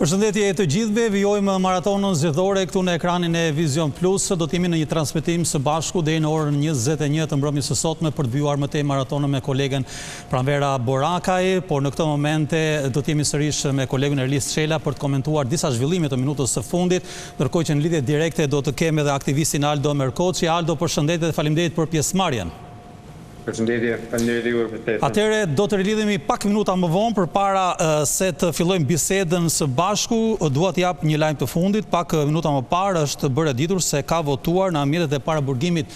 Përshëndetje të gjithëve, vijojmë maratonën zgjedhore këtu në ekranin e Vision Plus. Do t'jemi në një transmetim së bashku deri në orën 21 të mbrëmjes së sotme për të vjuar më tej maratonën me kolegen Pranvera Borakaj, por në këtë momente do t'jemi sërish me kolegen Erlis Çela për të komentuar disa zhvillime të minutës së fundit, ndërkohë që në lidhje direkte do të kemi edhe aktivistin Aldo Merkoçi. Aldo, përshëndetje dhe faleminderit për pjesëmarrjen. Përshëndetje, faleminderit juve për ftesën. Atëherë do të rilidhemi pak minuta më vonë përpara se të fillojmë bisedën së bashku. Dua të jap një lajm të fundit. Pak minuta më parë është bërë e ditur se ka votuar në ambientet e paraburgimit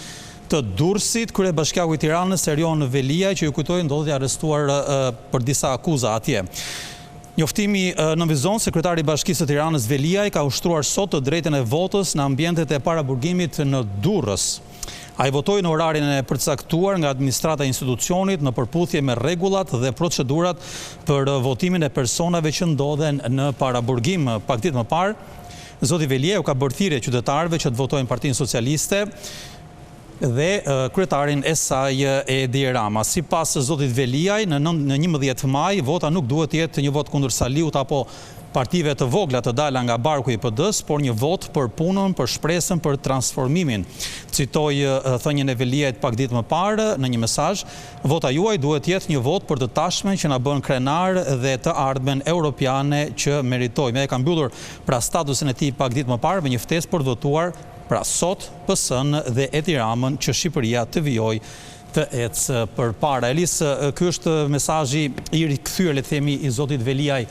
të Durrësit kryebashkiaku i Tiranës Erion Veliaj, që ju kujtoj ndodhet i arrestuar për disa akuza atje. Njoftimi në vizon, sekretari i Bashkisë së Tiranës Veliaj ka ushtruar sot të drejtën e votës në ambientet e paraburgimit në Durrës. Ai votoi në orarin e përcaktuar nga administrata e institucionit në përputhje me rregullat dhe procedurat për votimin e personave që ndodhen në paraburgim. Pak ditë më parë, zoti Veliaj ka bërë thirrje qytetarëve që të votojnë Partinë Socialiste dhe kryetarin e saj Edi Rama. Sipas zotit Veliaj, në 11 maj vota nuk duhet të jetë një vot kundër Saliut apo partive të vogla të dala nga barku i PD-s, por një vot për punën, për shpresën, për transformimin. Citoj thënien e Veliajt pak ditë më parë në një mesazh: vota juaj duhet jetë një vot për të tashmen që na bën krenar dhe të ardhmen europiane që meritojmë. Ai ka mbyllur pra statusin e tij pak ditë më parë me një ftesë për të votuar pra sot PS-n dhe Edi Ramën që Shqipëria të vijojë të ecë përpara. Elis, ky është mesazhi i rikthyer, le të themi, i zotit Veliaj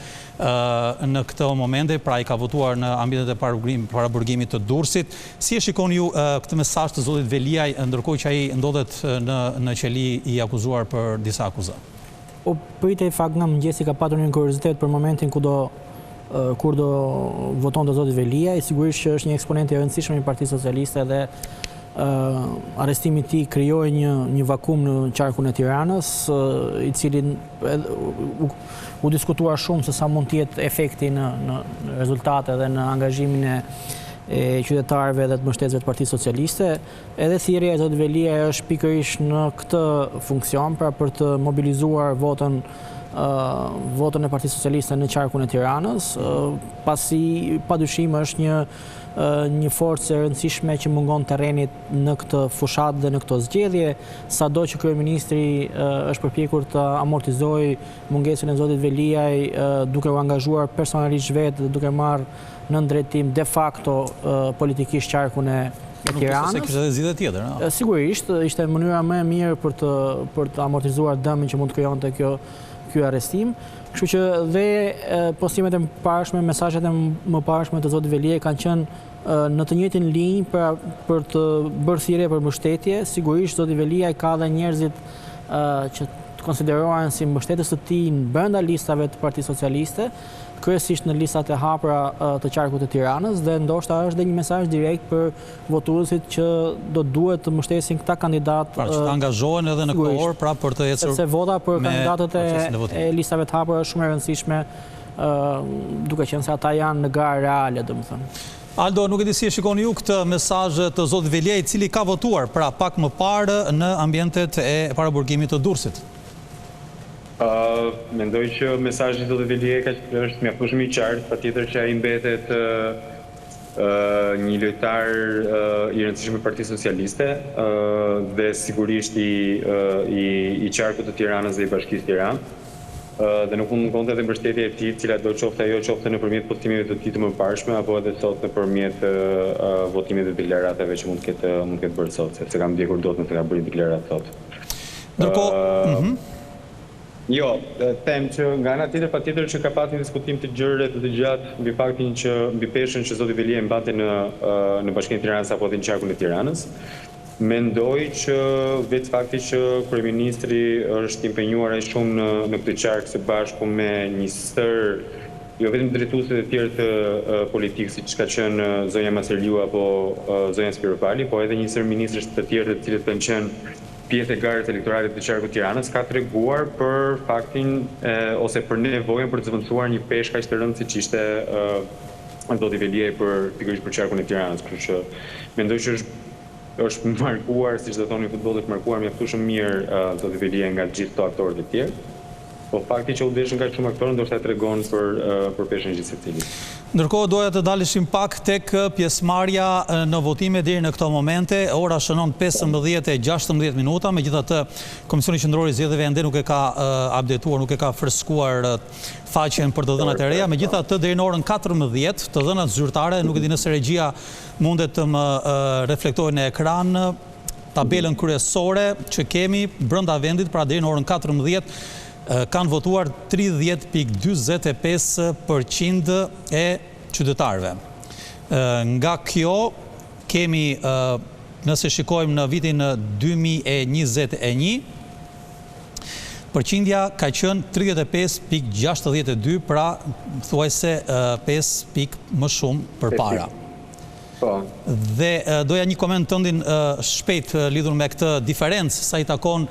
në këtë moment, pra i ka votuar në ambientet e paraburgimit të Durrësit. Si e shikoni ju këtë mesazh të zotit Veliaj, ndërkohë që ai ndodhet në qeli i akuzuar për disa akuza? Po pritej fakt nga mëngjesi ka patur një kuriozitet për momentin kur do voton të zoti Veliaj. Sigurisht që është një eksponent i rëndësishëm i Partisë Socialiste dhe arrestimi i tij krijoi një vakum në qarkun e Tiranës, i cili u diskutuar shumë se sa mund të jetë efekti në rezultate dhe në angazhimin e qytetarëve dhe të mbështetësve të Partisë Socialiste. Edhe thirrja e zotit Veliaj është pikërisht në këtë funksion, pra për të mobilizuar votën e Partisë Socialiste në qarkun e Tiranës, pasi padyshim është një forcë e rëndësishme që mungon terrenit në këtë fushat dhe në këtë zgjedhje, sado që kryeministri është përpjekur të amortizojë mungesën e zotit Veliaj duke u angazhuar personalisht vetë dhe duke marrë në drejtim de facto politikisht qarkun e Tiranës. Nuk kishte zgjidhje tjetër, a? Sigurisht, ishte mënyra më e mirë për të amortizuar dëmin që mund të krijonte ky arrestim. Kështu që dhe postimet e mëparshme, mesazhet e mëparshme të zotit Veliaj kanë qenë në të njëjtin linjë për të bërë thirrje për mbështetje. Sigurisht zoti Veliaj ka dhe njerëzit që konsiderohen si mbështetës të tij brenda listave të Partisë Socialiste, kryesisht në listat e hapura të qarkut të Tiranës, dhe ndoshta është dhe një mesazh direkt për votuesit që do duhet të mbështesin këta kandidatë. Pra që të angazhohen edhe në kohë pra për të ecur. Sepse vota për kandidatët e listave të hapura është shumë e rëndësishme, duke qenë se ata janë në garë reale, domethënë. Aldo, nuk e di si e shikoni ju këtë mesazh të zotit Veliaj, i cili ka votuar pra pak më parë në ambientet e paraburgimit të Durrësit? Mendoj që mesazhi i zotit Veliaj është mjaftueshëm i qartë, patjetër që ai mbetet një lojtar i rëndësishëm i Partisë Socialiste dhe sigurisht i qarkut të Tiranës dhe i Bashkisë Tiranë. Dhe nuk mund konte edhe mbështetja e tij, cila do qofte ajo qofte nëpërmjet postimeve të tij të mëparshme apo edhe sot nëpërmjet votimit të deklaratave që mund të ketë bërë sot, sepse kam ndjekur dot nëse ka bërë deklaratë sot. Ndërkohë, Jo, them që nga ana tjetër patjetër që ka pasur një diskutim të gjerë dhe të gjatë mbi faktin që mbi peshën që zoti Veliaj mbante në Bashkinë e Tiranës apo në qarkun e Tiranës. Mendoj që vetë fakti që kryeministri është impenjuar aq shumë në këtë qark së bashku me një stër jo vetëm drejtuesve të tjerë të politikë, siç ka qenë zonja Maseliu apo zonja Spiropali, po edhe një stër ministrësh të tjerë të cilët kanë qenë pjesë e garës elektorale të qarkut të Tiranës, ka treguar për faktin ose për nevojën për të zvendësuar një peshë kaq të rëndë siç ishte zoti Veliaj pikërisht për qarkun e Tiranës. Kështu që mendoj që është markuar, siç do thoni futbolli, markuar mjaftueshëm mirë zoti Veliaj nga të gjithë këto aktorët e tjerë. Po fakti që u deshën kaq shumë aktorë ndoshta tregon për peshën e gjithë secilit. Ndërkohë doja të dalishim pak tek pjesëmarrja në votime deri në këto momente. Ora shënon 15:16 minuta, megjithatë Komisioni Qendror i Zgjedhjeve ende nuk e ka updateuar, nuk e ka freskuar faqen për të dhënat e reja. Megjithatë deri në orën 14 të dhënat zyrtare, nuk e di nëse regjia mundet të më reflektojë në ekran tabelën kryesore që kemi brenda vendit, pra deri në orën 14 kanë votuar 30.45% e qytetarëve. Nga kjo kemi, nëse shikojmë në vitin 2021, përqindja ka qenë 35.62, pra thuajse 5 pikë më shumë përpara. Dhe doja një koment tëndin shpejt lidhur me këtë diferencë sa i takon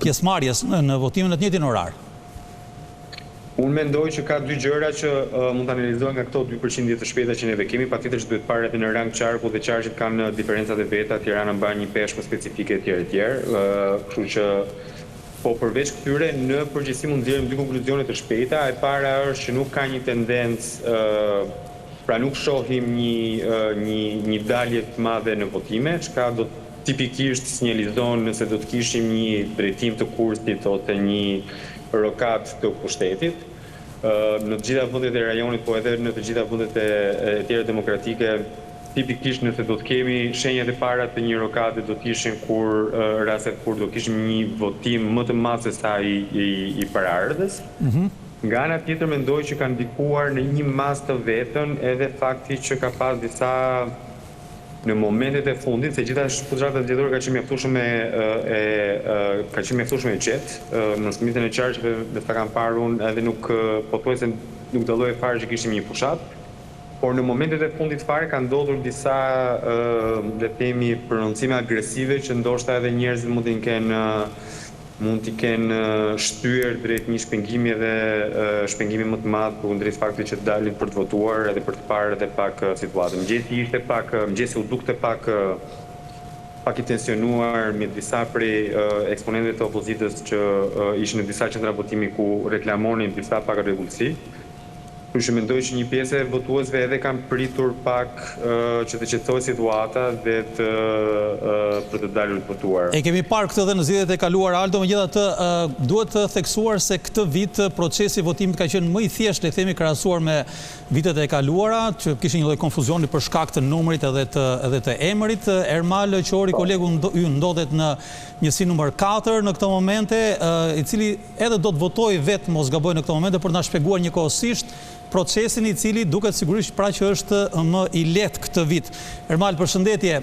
pjesëmarrjes në votimin në të njëjtin orar. Unë mendoj që ka dy gjëra që mund të analizohen nga këto 2% të shpejta që neve kemi, patjetër që duhet parë edhe në rang qarku dhe qarqit kanë diferencat e veta, Tirana mban një peshë më specifike etj. Kështu që po përveç këtyre në përgjithësi mund nxjerrim dy konkluzione të shpejta. E para është që nuk ka një tendencë, pra nuk shohim një dalje të madhe në votime, çka do tipikisht sinjalizon nëse do të kishim një drejtim të kursit ose një rokat të pushtetit. Në të gjitha vendet e rajonit, po edhe në të gjitha vendet e tjera demokratike, tipikisht nëse do të kemi shenjat e para të një rokate do të ishin kur rastet kur do kishim një votim më të madh se sa i paraardhës. Nga ana tjetër mendoj që kanë ndikuar në një masë të vetën edhe fakti që ka pas disa në momentet e fundit, se gjitha fushata zgjedhore ka qenë mjaftueshme e qetë, në smitën e qarqeve dhe ta kam parë unë edhe nuk pothuajse nuk dalloi fare që kishim një fushat, por në momentet e fundit fare kanë ndodhur disa le të themi prononcime agresive që ndoshta edhe njerëzit mund t'i kenë shtyer drejt një shpengimi dhe shpengimi më të madh kundrejt faktit që dalin për të votuar edhe për të parë edhe pak situatën. Mëngjesi u dukte pak i tensionuar me disa prej eksponentëve të opozitës që ishin në disa qendra votimi ku reklamonin disa pak rregullsi. Kështu që mendoj që një pjesë e votuesve edhe kanë pritur pak që të qetësoj situata dhe për të dalur të votuar. E kemi parë këtë dhe në zgjedhjet e kaluara, Aldo, megjithatë duhet të theksuar se këtë vit procesi i votimit ka qenë më i thjeshtë, le të themi, krahasuar me vitet e kaluara, që kishin një lloj konfuzioni për shkak të numrit edhe të emrit. Ermal Qori, kolegu ju ndodhet në njësi numër 4 në këto momente, i cili edhe do të votojë vetë mos gaboj në këto momente për na shpjeguar njëkohësisht procesin i cili duket sigurisht pra që është më i lehtë këtë vit. Ermal, përshëndetje.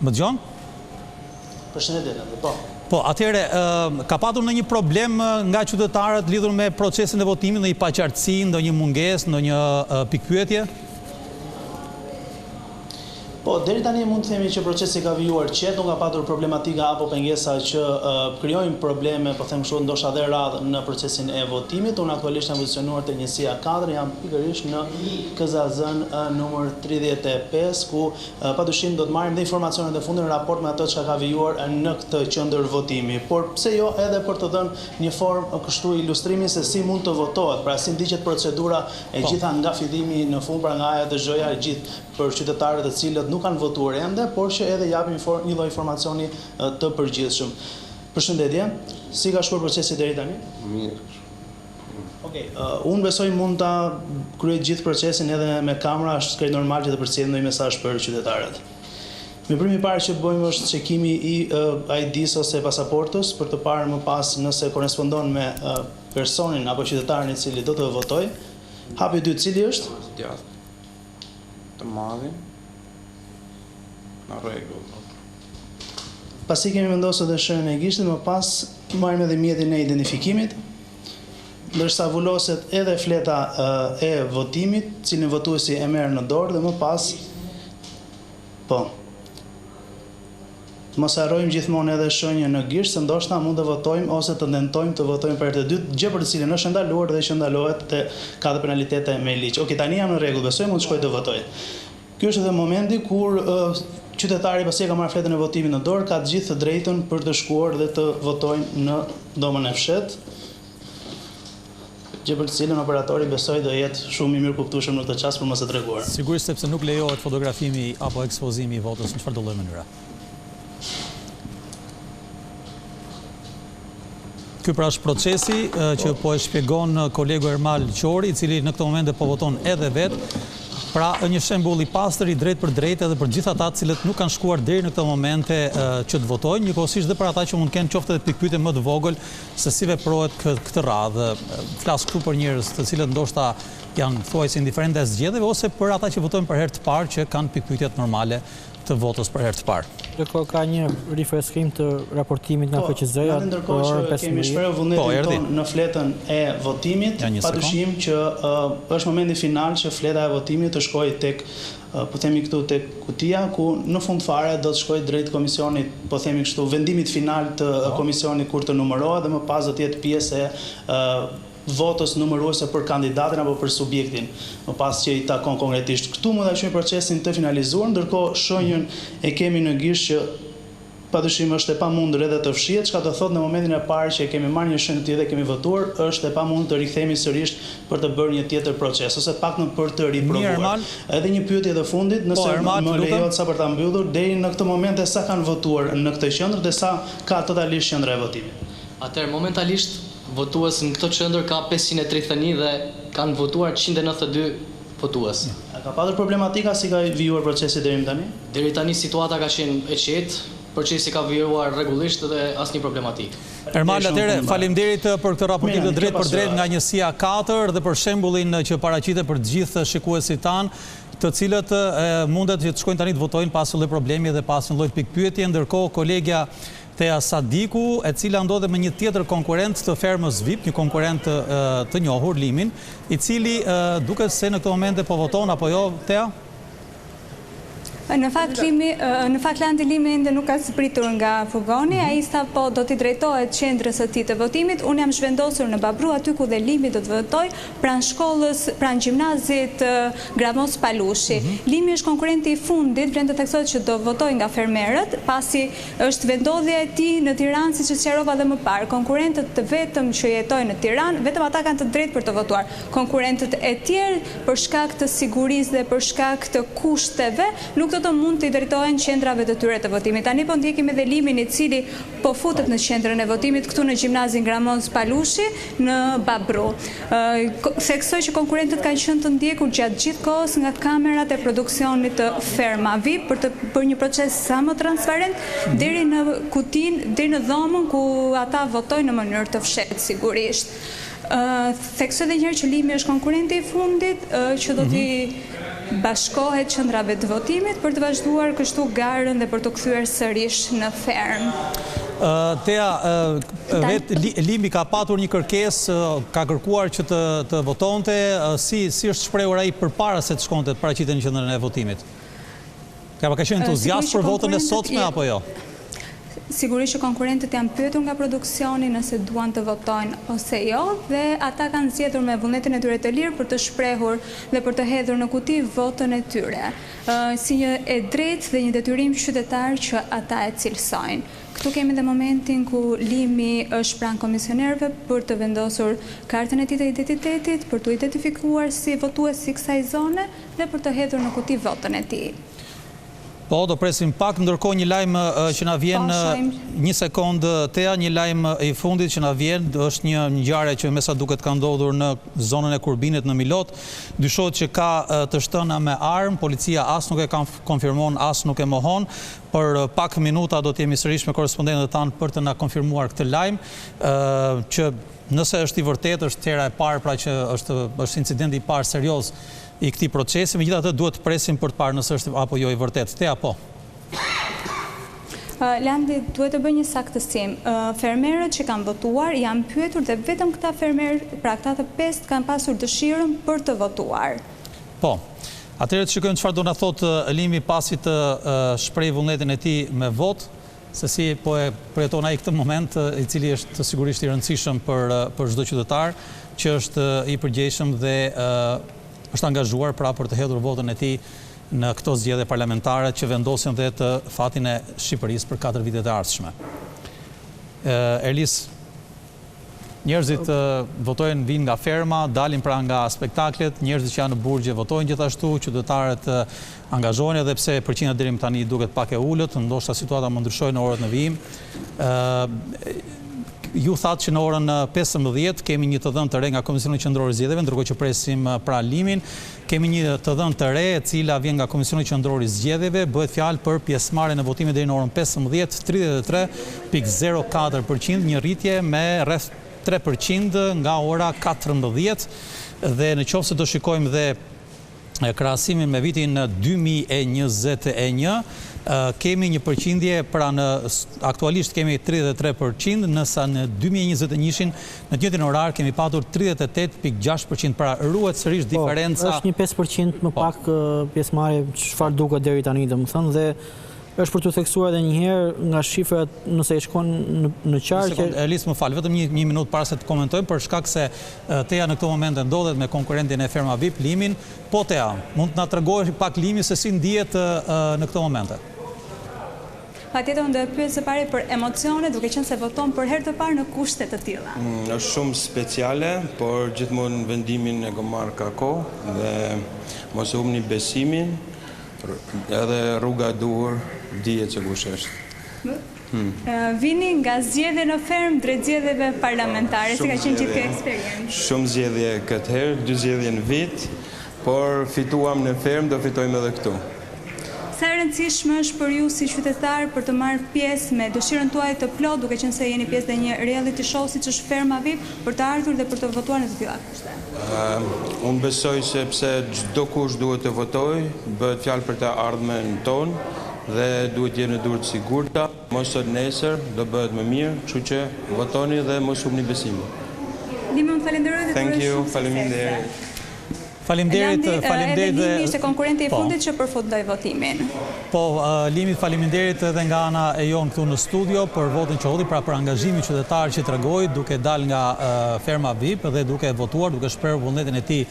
Më dëgjon? Përshëndetje, po. Po, atëherë ka patur në një problem nga qytetarët lidhur me procesin e votimit, në një paqartësi, ndonjë mungesë, ndonjë pikpyetje? Po, deri tani mund të themi që procesi ka vijuar qetë, nuk ka patur problematika apo pengesa që krijojnë probleme, po them kështu, ndoshta edhe radhë në procesin e votimit. Unë aktualisht jam pozicionuar te njësia 4, jam pikërisht në KZZ numër 35, ku padyshim do të marrim dhe informacionet e fundit në raport me ato që ka vijuar në këtë qendër votimi. Por pse jo edhe për të dhënë një formë kështu ilustrimi se si mund të votohet, pra si ndiqet procedura e gjitha nga fillimi në fund, pra nga ajo dëgjoja e gjithë për qytetarët e cilët nuk kanë votuar ende, por që edhe japim një lloj informacioni të përgjithshëm. Përshëndetje, si ka shkuar procesi deri tani? Mirë. Okej, unë besoj mund ta kryej gjithë procesin edhe me kamera, është krejt normal që të përcjellim ndonjë mesazh për qytetarët. Veprimi i parë që bëjmë është çekimi i ID-s ose pasaportës për të parë më pas nëse korrespondon me personin apo qytetarin i cili do të votojë. Hapi i dytë cili është? Të madhin në rregull. Pasi kemi vendosur dhe shenjën e gishtit, më pas marrim edhe mjetin e identifikimit, ndërsa vuloset edhe fleta e votimit, cilin votuesi e merr në dorë dhe më pas mos harrojmë gjithmonë edhe shenjën në gisht, se ndoshta mund të votojmë ose të tentojmë të votojmë për herë të dytë, gjë për të cilën është ndaluar dhe që ndalohet dhe ka dhe penalitete me ligj. Okej, tani jam në rregull, besoj mund të shkoj të votoj. Ky është edhe momenti kur qytetari pasi e ka marrë fletën e votimit në dorë, ka të gjithë të drejtën për të shkuar dhe të votojnë në dhomën e fshet. gjë për të cilën operatori besoj do jetë shumë i mirë kuptueshëm në këtë çast për mos e treguar. Sigurisht sepse nuk lejohet fotografimi apo ekspozimi i votës në çfarëdo lloj mënyre. Ky pra është procesi që po e shpjegon kolegu Ermal Qori, i cili në këtë moment po voton edhe vetë. Pra, një shembull i pastër i drejt për drejt edhe për gjithë ata të cilët nuk kanë shkuar deri në këtë momente që të votojnë, njëkohësisht dhe për ata që mund kenë qoftë edhe pikpyetje më të vogël se si veprohet këtë radhë. Flas këtu për njerëz të cilët ndoshta janë thuajse indiferentë as zgjedhjeve ose për ata që votojnë për herë të parë që kanë pikpyetjet normale të votës për herë të parë. Ndërkohë ka një rifreskim të raportimit nga KQZ-ja. Ndërkohë që kemi shprehur vullnetin tonë në fletën e votimit, padyshim që është momenti final që fleta e votimit të shkojë tek, po themi këtu, tek kutia, ku në fund fare do të shkojë drejt komisionit, po themi kështu, vendimit final të komisionit kur të numërohet dhe më pas do të jetë pjesë e votës numëruese për kandidatin apo për subjektin, më pas që i takon konkretisht. Këtu mund ta shohim procesin të finalizuar, ndërkohë shenjën e kemi në gishtë që padyshim është e pamundur edhe të fshihet, çka do thotë në momentin e parë që kemi marrë një shenjë tjetër dhe kemi votuar, është e pamundur të rikthehemi sërish për të bërë një tjetër proces, ose paktën për të riprovuar. Edhe një pyetje të fundit, nëse më lejohet sa për ta mbyllur, deri në këtë moment sa kanë votuar në këtë qendër dhe sa ka totalisht qendra e votimit. Atëherë momentalisht votues në këtë qendër ka 531 dhe kanë votuar 192 votues. A ka patur problematika si ka vijuar procesi deri tani? Deri tani situata ka qenë e qetë, procesi ka vijuar rregullisht dhe asnjë problematik. Ermal, atëherë faleminderit për këtë raportim të drejt për drejt nga njësia 4 dhe për shembullin që paraqitet për të gjithë shikuesit tanë, të cilët mundet që të shkojnë tani të votojnë pas një lloj problemi dhe pas një lloj pikpyetje, ndërkohë kolegja Thea Sadiku, e cila ndodhe me një tjetër konkurent të fermës VIP, një konkurent të njohur, Limin, i cili duket se në këtë momente po voton apo jo, Thea? Në fakt Landi Limi ende nuk ka zbritur nga furgoni, ai sa po do t'i drejtohet qendrës së tij të votimit. Unë jam zhvendosur në Babru, aty ku dhe Limi do të votoj, pranë shkollës, pranë gjimnazit Gramos Palushi. Limi është konkurrenti i fundit, vlen të theksohet që do votoj nga fermerët, pasi është vendodhja e tij në Tiranë, siç e sqarova edhe më parë. Konkurrentët të vetëm që jetojnë në Tiranë, vetëm ata kanë të drejtë për të votuar. Konkurrentët e tjerë, për shkak të sigurisë dhe për shkak të kushteve, nuk të mund të i drejtohen qendrave të tyre të votimit. Tani po ndjekim edhe Limin, i cili po futet në qendrën e votimit këtu në gjimnazin Gramos Palushi në Babru. Theksoj që konkurrentët kanë qenë të ndjekur gjatë gjithë kohës nga kamerat e produksionit të Ferma VIP për të bërë një proces sa më transparent deri në kutinë, deri në dhomën ku ata votojnë në mënyrë të fshehtë sigurisht. Theksoj edhe një herë që Limi është konkurrenti i fundit që do t'i bashkohet qendrave të votimit për të vazhduar kështu garën dhe për të kthyer sërish në fermë. Thea, Limi ka patur një kërkesë, ka kërkuar që të votonte, si është shprehur ai përpara se të shkonte të paraqiten në qendrën e votimit? Ka qenë entuziast për votën e sotme apo jo? Sigurisht që konkurrentët janë pyetur nga produksioni nëse duan të votojnë ose jo, dhe ata kanë zgjedhur me vullnetin e tyre të lirë për të shprehur dhe për të hedhur në kuti votën e tyre, si një e drejtë dhe një detyrim qytetar që ata e cilësojnë. Këtu kemi dhe momentin ku Limi është pranë komisionerëve për të vendosur kartën e tij të identitetit, për të identifikuar si votues i kësaj zone dhe për të hedhur në kuti votën e tij. Po, do presim pak, ndërkohë një lajm që na vjen një sekond, Thea, një lajm i fundit që na vjen, është një ngjarje që me sa duket ka ndodhur në zonën e Kurbinit në Milot. Dyshohet që ka të shtëna me armë, policia as nuk e konfirmon, as nuk e mohon. Për pak minuta do të jemi sërish me korrespondentët tanë për të na konfirmuar këtë lajm, që nëse është i vërtetë, është hera e parë, pra që është incidenti i parë serioz i këtij procesi, megjithatë duhet të presim për të parë nëse është apo jo i vërtetë. Thea, po. Landi, duhet të bëj një saktësim. Fermerët që kanë votuar janë pyetur dhe vetëm këta fermerë, pra këta të 5 kanë pasur dëshirën për të votuar. Po. Atëherë të shikojmë çfarë do na thotë Limi pasi të shpreh vullnetin e tij me votë, se si po e përjeton ai këtë moment, i cili është sigurisht i rëndësishëm për çdo qytetar, që është i përgjegjshëm dhe është angazhuar pra për të hedhur votën e tij në këto zgjedhje parlamentare që vendosin dhe të fatin e Shqipërisë për 4 vitet e ardhshme. Erlis. Njerëzit votojnë, vinë nga ferma, dalin pra nga spektaklet, njerëzit që janë në burgje votojnë gjithashtu, qytetarët angazhohen edhe pse përqindja deri më tani duket pak e ulët, ndoshta situata më ndryshojë në orët në vijim. Ju thatë që në orën 15 kemi një të dhënë të re nga Komisioni Qendror i Zgjedhjeve, ndërkohë që presim pra limin. Kemi një të dhënë të re e cila vjen nga Komisioni Qendror i Zgjedhjeve, bëhet fjalë për pjesëmarrjen e votimit deri në orën 15, 33.04%, një rritje me rreth 3% nga ora 14 dhe në qoftë se do shikojmë dhe krahasimin me vitin 2021, kemi një përqindje, pra aktualisht kemi 33%, nësa në 2021 në të njëjtin orar kemi patur 38.6%, pra ruhet sërish diferenca. Është një 5% më pak pjesëmarrje çfarë duket deri tani, domethënë, dhe është për të theksuar edhe një herë nga shifrat nëse i shkon në qarqe. Elis, më fal, vetëm një minutë para se të komentojmë, për shkak se Teja në këtë moment ndodhet me konkurrentin e Ferma VIP, Limin. Po Teja, mund të na tregosh pak Limi se si ndihet në këtë moment? Patjetër unë do të pyes së pari për emocione, duke qenë se voton për herë të parë në kushte të tilla. Është shumë speciale, por gjithmonë vendimin e marr ka kohë dhe mos e humni besimin, edhe rruga duhur dihet se kush është. Vini nga zgjedhje në ferm drejt zgjedhjeve parlamentare, si ka qenë gjithë kjo eksperiencë? Shumë zgjedhje këtë herë, 2 zgjedhje në vit, por fituam në ferm, do fitojmë edhe këtu. Sa e rëndësishme është për ju si qytetar për të marrë pjesë me dëshirën tuaj të plot, duke qenë se jeni pjesë dhe një reality show siç është Ferma VIP, për të ardhur dhe për të votuar në të tilla kushte? Unë besoj se pse çdo kush duhet të votojë, bëhet fjalë për të ardhmen tonë dhe duhet jenë në durë të sigurta, mos sot nesër do bëhet më mirë, kështu që votoni dhe mos humni besimin. Limi, falenderoj dhe Thank you, faleminderit. Faleminderit edhe Limi ishte konkurrenti i fundit që përfundoi votimin. Po, Limi, faleminderit edhe nga ana e jon këtu në studio për votin që hodhi, pra për angazhimin qytetar që tregoi duke dal nga Ferma VIP dhe duke votuar, duke shprehur vullnetin e tij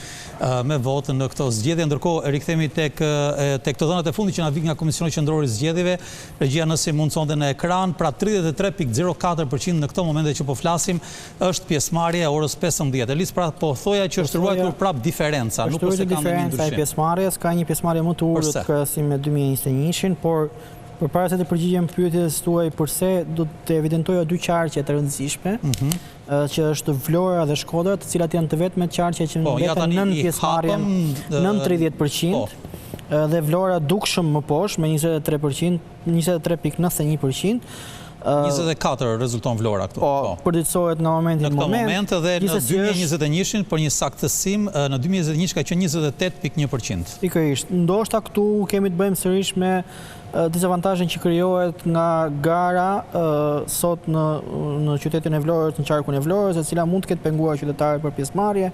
me votën në këto zgjedhje. Ndërkohë rikthehemi tek të dhënat e fundit që na vijnë nga Komisioni Qendror i Zgjedhjeve. Regjia nëse mundsonte në ekran, pra 33.04% në këtë moment që po flasim është pjesëmarrja e orës 15. Elis, pra po thoja që është ruajtur prap diferenca. Është ruajtur diferenca e pjesëmarrjes, ka një pjesëmarrje më të ulët krahasim me 2021-shin, por përpara se të përgjigjem pyetjes tuaj përse, do të evidentoja 2 qarqe të rëndësishme, që është Vlora dhe Shkodra, të cilat janë të vetmet qarqe që mbeten nën pjesëmarrjen nën 30%, dhe Vlora dukshëm më poshtë me 23%, 23.91%. 24 rezulton Vlora këtu. Po, përditësohet në momentin në moment dhe në 2021 për një saktësim në 2021 ka qenë 28.1%. Pikërisht, ndoshta këtu kemi të bëjmë sërish me dizavantazhin që krijohet nga gara sot në qytetin e Vlorës, në qarkun e Vlorës, e cila mund të ketë penguar qytetarët për pjesëmarrje,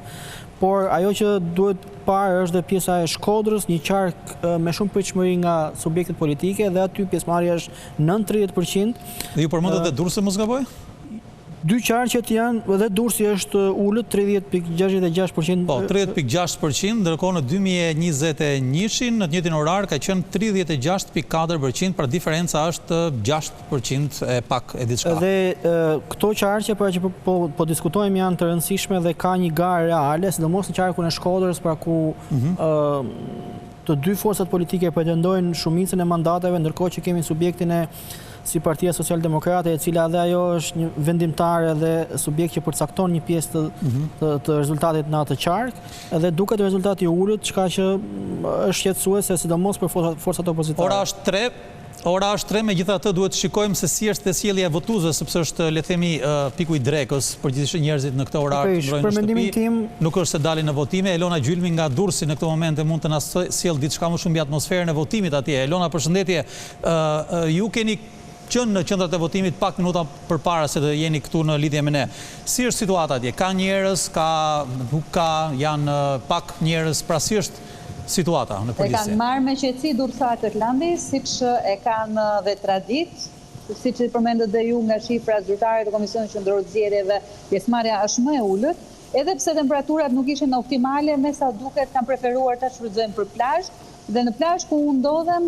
por ajo që duhet parë është dhe pjesa e Shkodrës, një qark me shumë pritshmëri nga subjektet politike dhe aty pjesëmarrja është nën 30%. Dhe ju përmendet dhe Durrësi, mos gaboj? 2 qarqet janë, dhe Durrësi është ullët 30.66%. Po, 30.6%, ndërkohë në 2021-shin, në të njëjtin orar, ka qenë 36.4%, pra diferenca është 6% e pak e diçka. Dhe këto qarqe, pra që po diskutojmë, janë të rëndësishme dhe ka një garë reale, sidomos në qarkun e Shkodrës, pra ku të 2 forcat politike pretendojnë shumicën e mandateve, ndërkohë që kemi subjektin e si Partia Social-Demokrate, e cila dhe ajo është një vendimtare dhe subjekt që përcakton një pjesë të rezultatit në atë qark, edhe duket rezultati ulët, çka që është shqetësuese sidomos për forcat opozitare. Ora është 3, megjithatë duhet të shikojmë se si është sjellja e votuesve, sepse është, le të themi, piku i drekës, përgjithësisht njerëzit në këtë orar të ndrojnë në shtëpi. Nuk është se dalin në votime. Elona Gjylmi nga Durrësi në këtë moment mund të na sjellë diçka më shumë mbi atmosferën e votimit atje. Elona, përshëndetje. Ju keni qënë në qendrat e votimit pak minuta përpara se të jeni këtu në lidhje me ne. Si është situata atje? Ka njerëz, nuk ka, janë pak njerëz, pra si është situata në përgjithësi? E kanë marrë me qetësi durrësarët Landi, siç e kanë dhe tradit, siç i përmendët dhe ju nga shifrat zyrtare të Komisionit Qendror të Zgjedhjeve, pjesëmarrja është më e ulët, edhe pse temperaturat nuk ishin optimale, me sa duket kanë preferuar ta shfrytëzojnë për plazh, dhe në plazh ku unë ndodhem,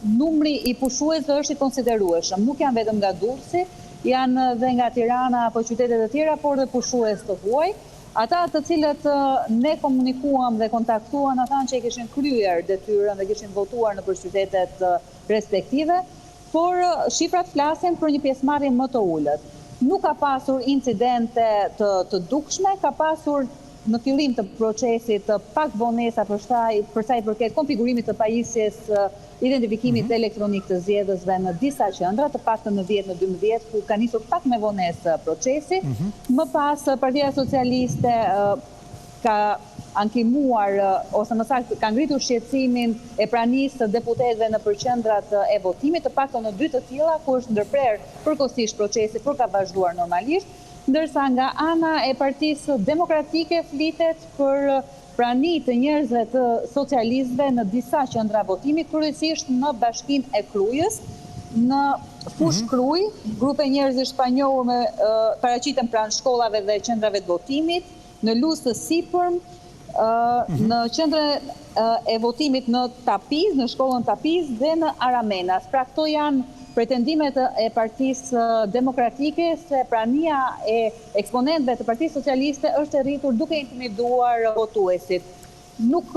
numri i pushuesve është i konsiderueshëm. Nuk janë vetëm nga Durrësi, janë dhe nga Tirana apo qytetet e tjera, por dhe pushues të huaj. Ata të cilët ne komunikuam dhe kontaktuan, ata që i kishin kryer detyrën dhe kishin votuar në për qytetet respektive, por shifrat flasin për një pjesëmarrje më të ulët. Nuk ka pasur incidente të dukshme, ka pasur në fillim të procesit pak vonesa për sa i përket konfigurimit të pajisjes identifikimit elektronik të zgjedhësve në disa qendra, të paktën në 10 në 12, ku ka nisur pak me vonesë procesi. Më pas Partia Socialiste ka ankimuar, ose më saktë ka ngritur shqetësimin e pranisë të deputetëve në përqendrat e votimit, të paktën në 2 të tilla, ku është ndërprer përkohësisht procesi për ka vazhduar normalisht, ndërsa nga ana e Partisë Demokratike flitet për prani të njerëzve të socialistëve në disa qendra votimi, kryesisht në bashkinë e Krujës, në fushë Kruj, grupe njerëzish pa njohur paraqiten pranë shkollave dhe qendrave të votimit, në Lusë të Sipërm, në qendrën e votimit në Tapiz, në shkollën Tapiz dhe në Aramenas. Pra këto janë pretendimet e Partisë Demokratike se prania e eksponentëve të Partisë Socialiste është e rritur duke intimiduar votuesit. Nuk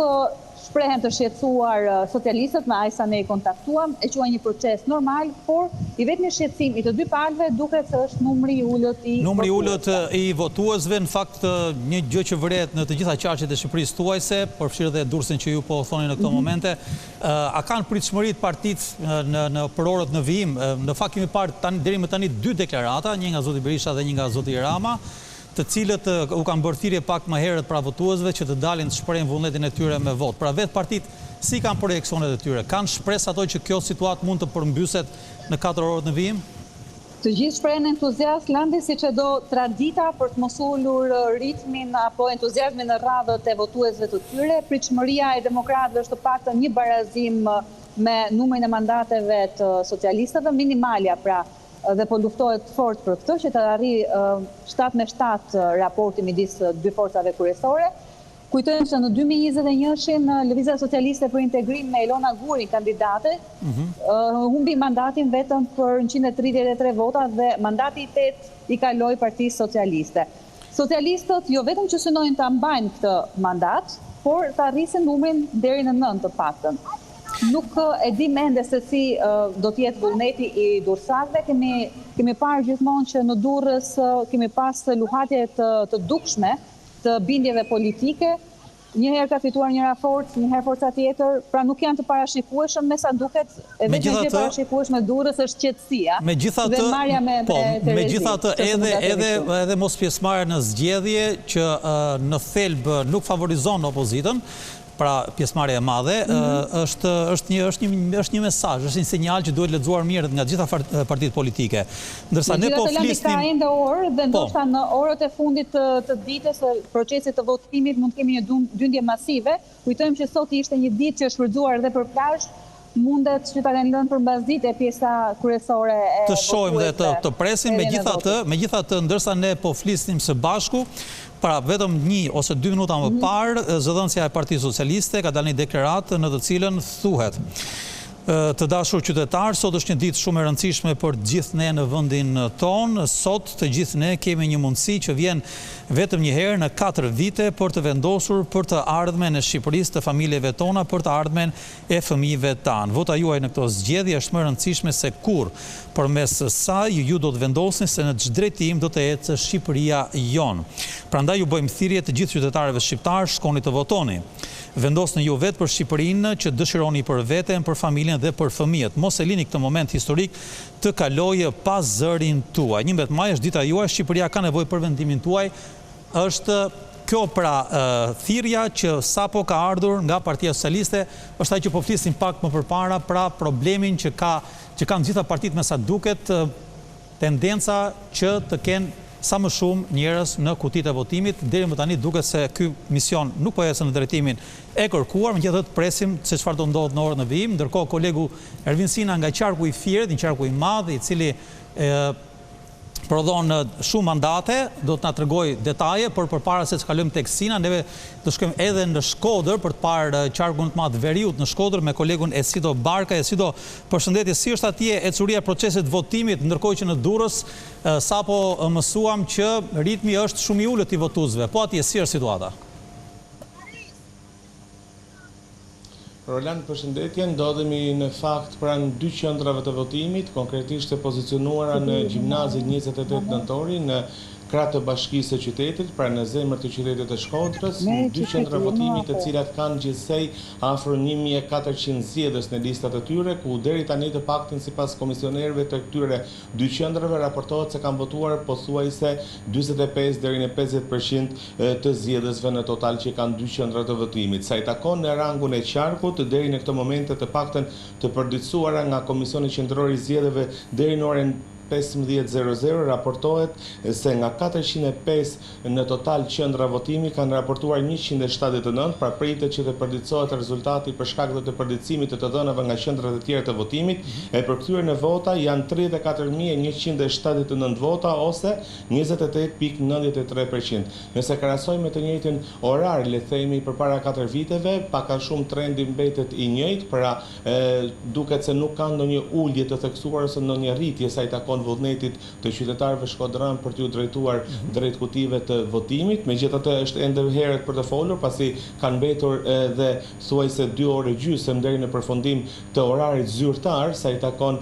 shprehen të shqetësuar socialistët me aq sa ne i kontaktuam, e quajnë një proces normal, por i vetmi shqetësim i të dy palëve duket se është numri i ulët i votuesve. Numri i ulët i votuesve, në fakt një gjë që vëret në të gjitha qarqet e Shqipërisë tuajse, përfshirë dhe Durrësin që ju po thoni në këto momente, a kanë pritshmërit partitë për orët në vijim? Në fakt kemi parë deri më tani 2 deklarata, një nga zoti Berisha dhe një nga zoti Rama, të cilët u kanë bërë thirrje pak më herët pra votuesve që të dalin të shprehin vullnetin e tyre me votë. Pra vetë partitë si kanë projeksionet e tyre? Kanë shpresë ato që kjo situatë mund të përmbyset në 4 orët në vijim? Të gjithë shprehen entuziast, Landi, siç e do tradita për të mos ulur ritmin apo entuziazmin në radhët e votuesve të tyre. Pritshmëria e demokratëve është të paktën një barazim me numrin e mandateve të socialistëve, minimalja pra, dhe po luftohet fort për këtë, që të arrijë 7-7 raporti midis 2 forcave kryesore. Kujtojmë se në 2021 Lëvizja Socialiste për Integrim me Elona Guri, kandidate, humbi mandatin vetëm për 133 vota dhe mandati i 8 i kaloi Partisë Socialiste. Socialistët jo vetëm që synojnë ta mbajnë këtë mandat, por të arrisin numrin deri në 9 të paktën. Nuk e di mende se si do t'jetë vullneti i durrësarëve. Kemi parë gjithmonë që në Durrës kemi pas luhatje të dukshme të bindjeve politike. Njëherë ka fituar njëra forcë, njëherë forca tjetër, pra nuk janë të parashikueshëm, me sa duket, e vetëm gjë e parashikueshme Durrës është qetësia dhe marrja me Terezi. Megjithatë edhe mos pjesëmarrja në zgjedhje që në thelb nuk favorizon opozitën, pra pjesëmarrja e madhe, është një mesazh, është një sinjal që duhet lexuar mirë nga gjitha partitë politike. Ndërsa ne po flisnim ka ende orë dhe ndoshta në orët e fundit të ditës së procesit të votimit mund të kemi një dyndje masive. Kujtojmë që sot ishte një ditë që është shfrytzuar edhe për plazh, mundet që ta kanë lënë për mbasditë pjesa kryesore e të shohim dhe të presim. Megjithatë, ndërsa ne po flisnim së bashku, para vetëm 1 ose 2 minuta më parë, zëdhënësja e Partisë Socialiste ka dalë një deklaratë në të cilën thuhet: të dashur qytetarë, sot është një ditë shumë e rëndësishme për gjithë ne në vendin tonë. Sot të gjithë ne kemi një mundësi që vjen vetëm një herë në 4 vite për të vendosur për të ardhmen e Shqipërisë, të familjeve tona, për të ardhmen e fëmijëve tanë. Vota juaj në këto zgjedhje është më e rëndësishme se kur. Përmes saj ju do të vendosni se në çdo drejtim do të ecë Shqipëria jonë. Prandaj ju bëjmë thirrje të gjithë qytetarëve shqiptar, shkoni të votoni. Vendosni ju vetë për Shqipërinë që dëshironi për veten, për familjen dhe për fëmijët. Mos e lini këtë moment historik të kalojë pas zërin tuaj. 11 maj është dita juaj, Shqipëria ka nevojë për vendimin tuaj. Është kjo pra thirrja që sapo ka ardhur nga Partia Socialiste, është ajo që po flisim pak më përpara, pra problemin që kanë gjitha partitë me sa duket, tendenca që të kenë sa më shumë njerëz në kutitë e votimit. Deri më tani duket se ky mision nuk po ecën në drejtimin e kërkuar, megjithatë presim se çfarë do ndodhë në orën e vijim. Ndërkohë kolegu Ervin Sina nga qarku i Fierit, një qarku i madh, i cili prodhon shumë mandate, do të na tregoj detaje, por përpara se të kalojmë tek Sina, neve do shkojmë edhe në Shkodër për të parë qarkun të madh Veriut në Shkodër me kolegun Esido Barka. Esido, përshëndetje, si është atje ecuria e procesit votimit, ndërkohë që në Durrës sapo mësuam që ritmi është shumë i ulët i votuesve. Po atje si është situata? Roland, përshëndetje, ndodhemi në fakt pranë 2 qendrave të votimit, konkretisht të pozicionuara në gjimnazin 28 nëntori, në kratë të bashkisë së qytetit, pra në zemër të qytetit të Shkodrës, në 2 qendra votimit të cilat kanë gjithsej afër 1400 zgjedhës në listat e tyre, ku deri tani të paktën sipas komisionerëve të këtyre 2 qendrave raportohet se kanë votuar pothuajse 45 deri në 50% të zgjedhësve në total që kanë 2 qendra të votimit. Sa i takon në rangun e qarkut, deri në këtë moment të paktën të përditësuara nga Komisioni Qendror i Zgjedhjeve deri në orën 15:00 raportohet se nga 405 në total qendra votimi kanë raportuar 179, pra pritet që të përditësohet rezultati për shkak të përditësimit të dhënave nga qendrat e tjera të votimit, e përkthyer në vota janë 34.179 vota ose 28.93%. Nëse krahasojmë me të njëjtin orar, le të themi përpara 4 viteve, pak a shumë trendi mbetet i njëjtë, pra duket se nuk ka ndonjë ulje të theksuar ose ndonjë rritje sa i takon vullnetit të qytetarëve shkodran për t'u drejtuar drejt kutive të votimit. Megjithatë është ende herët për të folur, pasi kanë mbetur edhe thuajse 2 orë gjysmë deri në përfundim të orarit zyrtar, sa i takon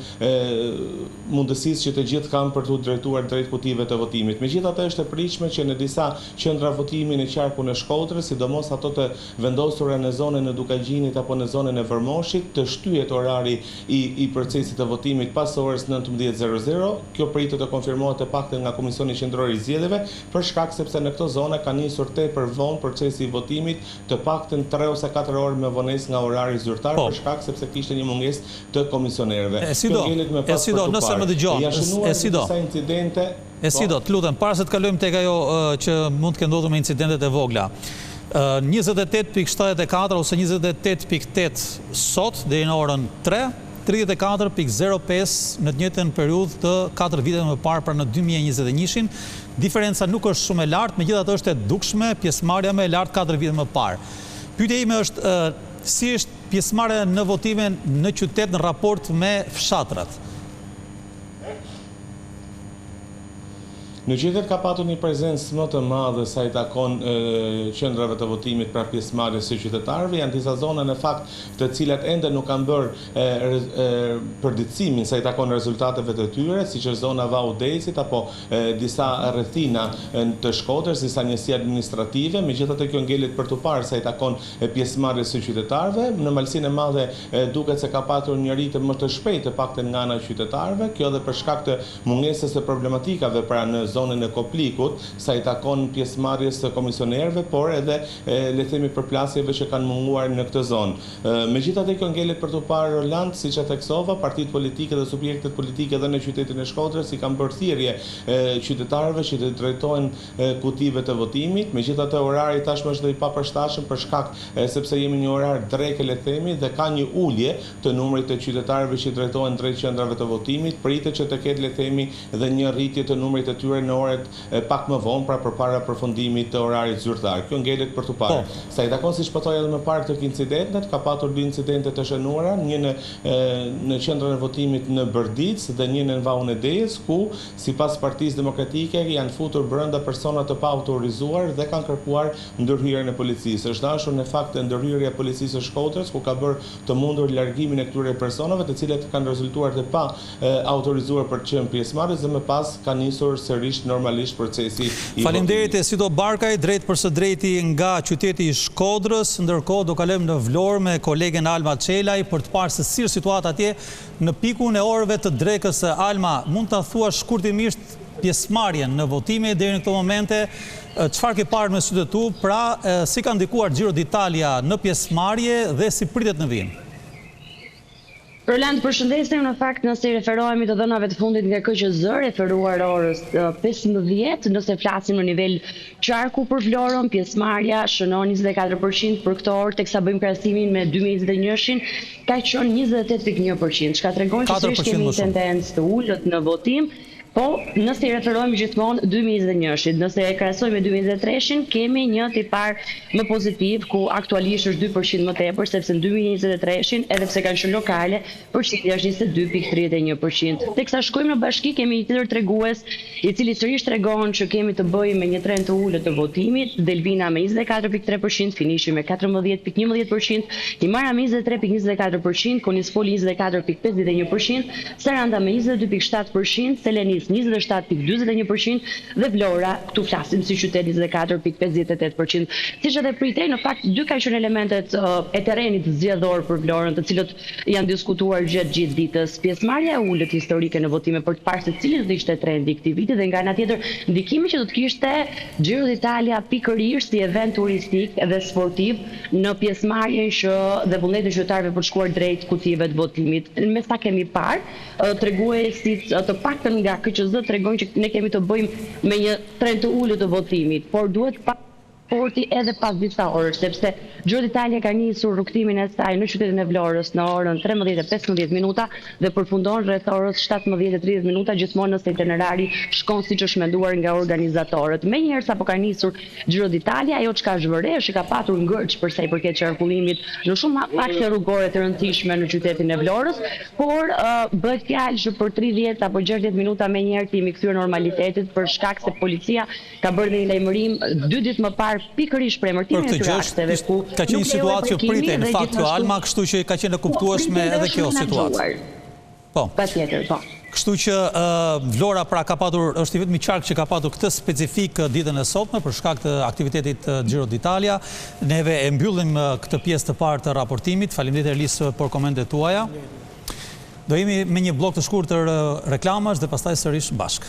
mundësisë që të gjithë kanë për t'u drejtuar drejt kutive të votimit. Megjithatë është e pritshme që në disa qendra votimi në qarkun e Shkodrës, sidomos ato të vendosura në zonën e Dukagjinit apo në zonën e Vërmoshit, të shtyhet orari i procesit të votimit pas orës 19:00. Kjo pritet të konfirmohet të paktën nga Komisioni Qendror i Zgjedhjeve, për shkak sepse në këto zona ka nisur tepër vonë procesi i votimit, të paktën 3 ose 4 orë me vonesë nga orari zyrtar, për shkak sepse kishte një mungesë të komisionerëve. Esido, nëse më dëgjon, Esido, të lutem, para se të kalojmë tek ajo që mund të ketë ndodhur me incidentet e vogla. 28.74 ose 28.8 sot deri në orën 3, 34.05 në të njëjtën periudhë të 4 viteve më parë, pra në 2021-shin. Diferenca nuk është shumë e lartë, megjithatë është e dukshme pjesëmarrja më e lartë 4 vite më parë. Pyetja ime është si është pjesëmarrja në votime në qytet në raport me fshatrat? Në qytet ka patur një prezencë më të madhe sa i takon qendrave të votimit pra pjesëmarrjes së qytetarëve. Janë disa zona në fakt të cilat ende nuk kanë bërë përditësimin sa i takon rezultateve të tyre, siç është zona Vaudecit apo disa rrethina të Shkodrës, disa njësi administrative. Megjithatë kjo ngelet për tu parë sa i takon pjesëmarrjes së qytetarëve. Në malsinë e madhe duket se ka patur një rritje më të shpejtë të paktën nga ana e qytetarëve, kjo edhe për shkak të mungesës së problematikave pra në zonën e Koplikut, sa i takon pjesëmarrjes së komisionerëve, por edhe le të themi përplasjeve që kanë munguar në këtë zonë. Megjithatë kjo ngelet për të parë Roland, siç e theksova, partitë politike dhe subjektet politike edhe në qytetin e Shkodrës i kanë bërë thirrje qytetarëve që të drejtohen kutive të votimit. Megjithatë orari tashmë është i papërshtatshëm për shkak sepse jemi në orar dreke le të themi dhe ka një ulje të numrit të qytetarëve që drejtohen drejt qendrave të votimit. Pritet që të ketë le të themi dhe një rritje të numrit të tyre në orët pak më vonë, pra përpara përfundimit të orarit zyrtar. Kjo ngelet për tu parë. Sa i takon siç po thoya edhe më parë këto incidentet, ka patur 2 incidente të shënuara, një në qendrën e votimit në Bërdic dhe një në Vaun e Dejës, ku sipas Partisë Demokratike janë futur brenda persona të paautorizuar dhe kanë kërkuar ndërhyrjen e policisë. Është dashur në fakt ndërhyrja e policisë së Shkodrës, ku ka bërë të mundur largimin e këtyre personave, të cilët kanë rezultuar të pa autorizuar për të qenë pjesëmarrës dhe më pas ka nisur sërish normalisht procesi. Faleminderit Esido Barkaj, drejt për së drejti nga qyteti i Shkodrës. Ndërkohë do kalojmë në Vlorë me kolegen Alma Çelaj për të parë se si është situata atje në pikun e orëve të drekës. Alma, mund ta thuash shkurtimisht pjesëmarrjen në votime deri në këto momente? Çfarë ke parë me sytë tu? Pra, si ka ndikuar Giro d'Italia në pjesëmarrje dhe si pritet në vijim? Roland, përshëndetje, në fakt nëse referohemi të dhënave të fundit nga KQZ, referuar orës 15, nëse flasim në nivel qarku për Vlorën, pjesëmarrja shënon 24% për këtë orë, teksa bëjmë krahasimin me 2021-shin, ka qenë 28.1%, çka tregon që kemi një tendencë të ulët në votim. Po, nëse i referojmë gjithmonë 2021-shit, nëse e krahasojmë me 2023-shin, kemi një tipar më pozitiv, ku aktualisht është 2% më tepër, sepse në 2023-shin, edhe pse kanë qenë lokale, përqindja është 22.31%. Teksa shkojmë në bashki, kemi një tjetër tregues, i cili sërish tregon që kemi të bëjmë me një trend të ulët të votimit, Delvina me 24.3%, Finishi me 14.11%, Imara me 23.24%, Konispoli 24.51%, Saranda me 22.7%, Selenis 27.41% dhe Vlora, këtu flasim si qytet 24.58%. Siç edhe pritej, në fakt dy kanë qenë elementet e terrenit zgjedhor për Vlorën, të cilët janë diskutuar gjatë gjithë ditës. Pjesëmarrja e ulët historike në votime për të parë se cili do ishte trendi i këtij viti dhe nga ana tjetër ndikimi që do të kishte Giro d'Italia pikërisht si event turistik dhe sportiv në pjesëmarrjen dhe vullnetin e qytetarëve për të shkuar drejt kutive të votimit. Me sa kemi parë, treguesit të paktën nga KQZ tregojnë që ne kemi të bëjmë me një trend të ulët të votimit, por duhet porti edhe pas disa orësh, sepse Giro d'Italia ka nisur rrugtimin e saj në qytetin e Vlorës në orën 13:15 minuta dhe përfundon rreth orës 17:30 minuta, gjithmonë nëse itinerari shkon siç është menduar nga organizatorët. Menjëherë sapo ka nisur Giro d'Italia, ajo çka zhvëresh ka patur ngërç për sa i përket qarkullimit në shumë akte rrugore të rëndësishme në qytetin e Vlorës, por bëhet fjalë që për 30 apo 60 minuta menjëherë të jemi kthyer normalitetit për shkak se policia ka bërë një lajmërim 2 ditë më parë pikërisht për emërtimin e këtyre akteve ku ka qenë një situatë që pritej në fakt kjo Alma, kështu që ka qenë e kuptueshme edhe kjo situatë. Po. Patjetër, po. Kështu që Vlora pra ka patur, është i vetmi qark që ka patur këtë specifik ditën e sotme për shkak të aktivitetit Giro d'Italia. Neve e mbyllim këtë pjesë të parë të raportimit. Faleminderit Erlis për komentet tuaja. Do jemi me një blok të shkurtër reklamash dhe pastaj sërish bashkë.